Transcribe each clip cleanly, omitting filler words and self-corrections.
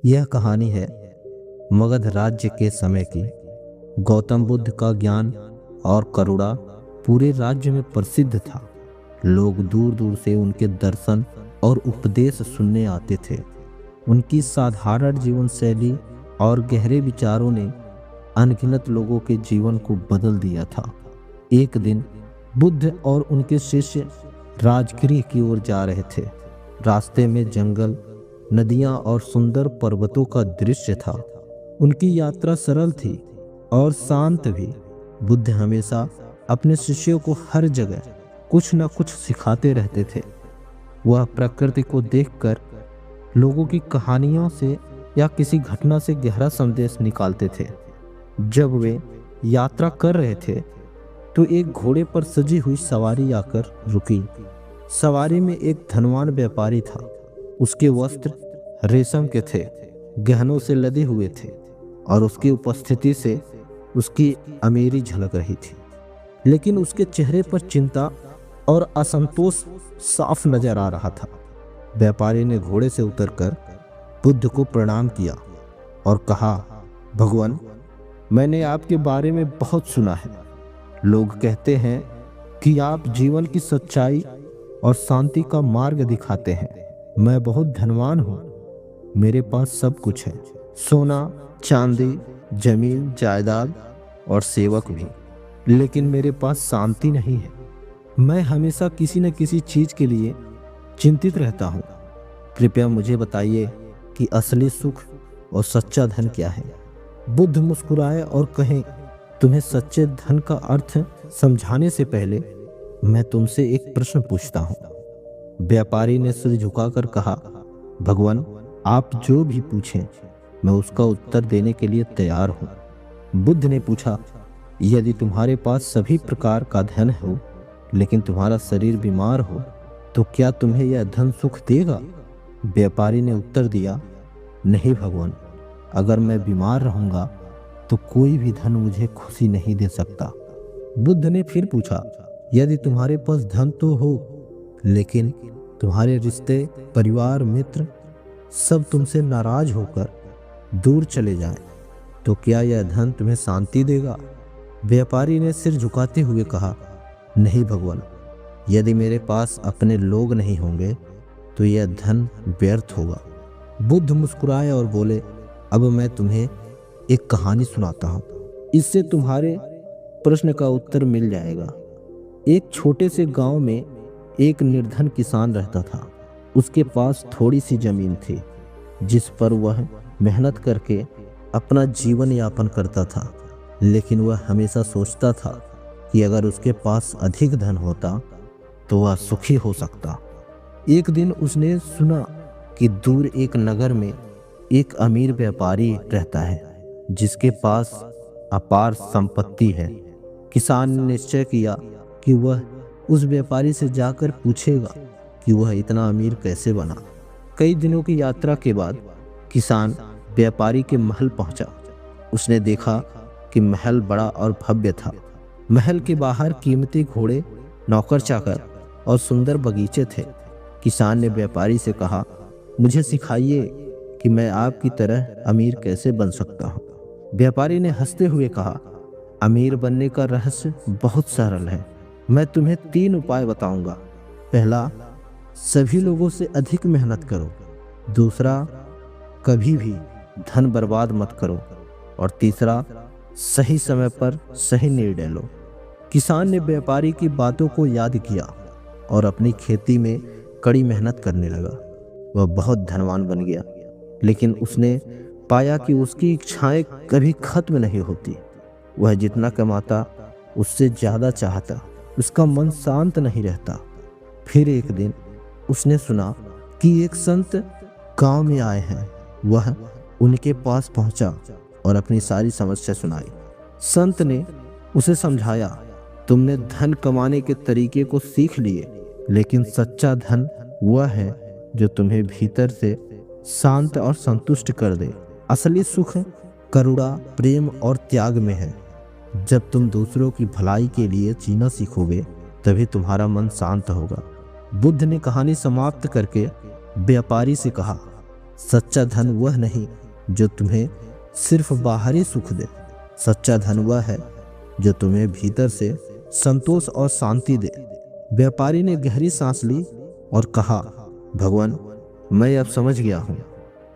यह कहानी है मगध राज्य के समय की। गौतम बुद्ध का ज्ञान और करुणा पूरे राज्य में प्रसिद्ध था। लोग दूर दूर से उनके दर्शन और उपदेश सुनने आते थे। उनकी साधारण जीवन शैली और गहरे विचारों ने अनगिनत लोगों के जीवन को बदल दिया था। एक दिन बुद्ध और उनके शिष्य राजगृह की ओर जा रहे थे। रास्ते में जंगल, नदियां और सुंदर पर्वतों का दृश्य था। उनकी यात्रा सरल थी और शांत भी। बुद्ध हमेशा अपने शिष्यों को हर जगह कुछ न कुछ सिखाते रहते थे। वह प्रकृति को देखकर लोगों की कहानियों से या किसी घटना से गहरा संदेश निकालते थे। जब वे यात्रा कर रहे थे तो एक घोड़े पर सजी हुई सवारी आकर रुकी। सवारी में एक धनवान व्यापारी था। उसके वस्त्र रेशम के थे, गहनों से लदे हुए थे और उसकी उपस्थिति से उसकी अमीरी झलक रही थी। लेकिन उसके चेहरे पर चिंता और असंतोष साफ नजर आ रहा था। व्यापारी ने घोड़े से उतरकर बुद्ध को प्रणाम किया और कहा, भगवान, मैंने आपके बारे में बहुत सुना है। लोग कहते हैं कि आप जीवन की सच्चाई और शांति का मार्ग दिखाते हैं। मैं बहुत धनवान हूँ। मेरे पास सब कुछ है, सोना, चांदी, जमीन, जायदाद और सेवक भी। लेकिन मेरे पास शांति नहीं है। मैं हमेशा किसी न किसी चीज के लिए चिंतित रहता हूँ। कृपया मुझे बताइए कि असली सुख और सच्चा धन क्या है। बुद्ध मुस्कुराए और कहे, तुम्हें सच्चे धन का अर्थ समझाने से पहले मैं तुमसे एक प्रश्न पूछता हूँ। व्यापारी ने सिर झुकाकर कहा, भगवान, आप जो भी पूछें मैं उसका उत्तर देने के लिए तैयार हूँ। बुद्ध ने पूछा, यदि तुम्हारे पास सभी प्रकार का धन हो लेकिन तुम्हारा शरीर बीमार हो तो क्या तुम्हें यह धन सुख देगा? व्यापारी ने उत्तर दिया, नहीं भगवान, अगर मैं बीमार रहूंगा तो कोई भी धन मुझे खुशी नहीं दे सकता। बुद्ध ने फिर पूछा, यदि तुम्हारे पास धन तो हो लेकिन तुम्हारे रिश्ते, परिवार, मित्र सब तुमसे नाराज होकर दूर चले जाएं, तो क्या यह धन तुम्हें शांति देगा? व्यापारी ने सिर झुकाते हुए कहा, नहीं भगवान, यदि मेरे पास अपने लोग नहीं होंगे तो यह धन व्यर्थ होगा। बुद्ध मुस्कुराए और बोले, अब मैं तुम्हें एक कहानी सुनाता हूँ। इससे तुम्हारे प्रश्न का उत्तर मिल जाएगा। एक छोटे से गांव में एक निर्धन किसान रहता था। उसके पास थोड़ी सी जमीन थी जिस पर वह मेहनत करके अपना जीवन यापन करता था। लेकिन वह हमेशा सोचता था कि अगर उसके पास अधिक धन होता तो वह सुखी हो सकता। एक दिन उसने सुना कि दूर एक नगर में एक अमीर व्यापारी रहता है जिसके पास अपार संपत्ति है। किसान ने निश्चय किया कि वह उस व्यापारी से जाकर पूछेगा कि वह इतना अमीर कैसे बना। कई दिनों की यात्रा के बाद किसान व्यापारी के महल पहुंचा। उसने देखा कि महल बड़ा और भव्य था। महल के बाहर कीमती घोड़े, नौकर चाकर और सुंदर बगीचे थे। किसान ने व्यापारी से कहा, मुझे सिखाइए कि मैं आपकी तरह अमीर कैसे बन सकता हूँ। व्यापारी ने हंसते हुए कहा, अमीर बनने का रहस्य बहुत सरल है। मैं तुम्हें 3 उपाय बताऊंगा। पहला, सभी लोगों से अधिक मेहनत करो। दूसरा, कभी भी धन बर्बाद मत करो। और तीसरा, सही समय पर सही निर्णय लो। किसान ने व्यापारी की बातों को याद किया और अपनी खेती में कड़ी मेहनत करने लगा। वह बहुत धनवान बन गया, लेकिन उसने पाया कि उसकी इच्छाएं कभी खत्म नहीं होती। वह जितना कमाता उससे ज्यादा चाहता। उसका मन शांत नहीं रहता। फिर एक दिन उसने सुना कि एक संत गांव में आए हैं। वह उनके पास पहुंचा और अपनी सारी समस्या सुनाई। संत ने उसे समझाया, तुमने धन कमाने के तरीके को सीख लिए, लेकिन सच्चा धन वह है जो तुम्हें भीतर से शांत और संतुष्ट कर दे। असली सुख करुणा, प्रेम और त्याग में है। जब तुम दूसरों की भलाई के लिए जीना सीखोगे तभी तुम्हारा मन शांत होगा। बुद्ध ने कहानी समाप्त करके व्यापारी से कहा, सच्चा धन वह नहीं जो तुम्हें सिर्फ बाहरी सुख दे, सच्चा धन वह है जो तुम्हें भीतर से संतोष और शांति दे। व्यापारी ने गहरी सांस ली और कहा, भगवान, मैं अब समझ गया हूँ।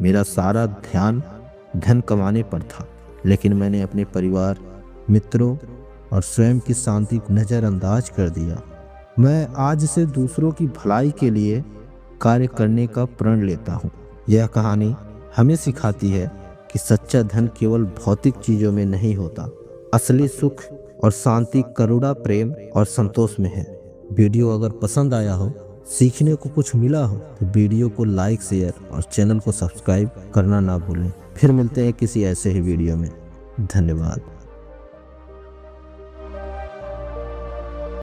मेरा सारा ध्यान धन कमाने पर था, लेकिन मैंने अपने परिवार, मित्रों और स्वयं की शांति को नज़रअंदाज कर दिया। मैं आज से दूसरों की भलाई के लिए कार्य करने का प्रण लेता हूँ। यह कहानी हमें सिखाती है कि सच्चा धन केवल भौतिक चीज़ों में नहीं होता। असली सुख और शांति करुणा, प्रेम और संतोष में है। वीडियो अगर पसंद आया हो, सीखने को कुछ मिला हो, तो वीडियो को लाइक, शेयर और चैनल को सब्सक्राइब करना ना भूलें। फिर मिलते हैं किसी ऐसे ही वीडियो में। धन्यवाद।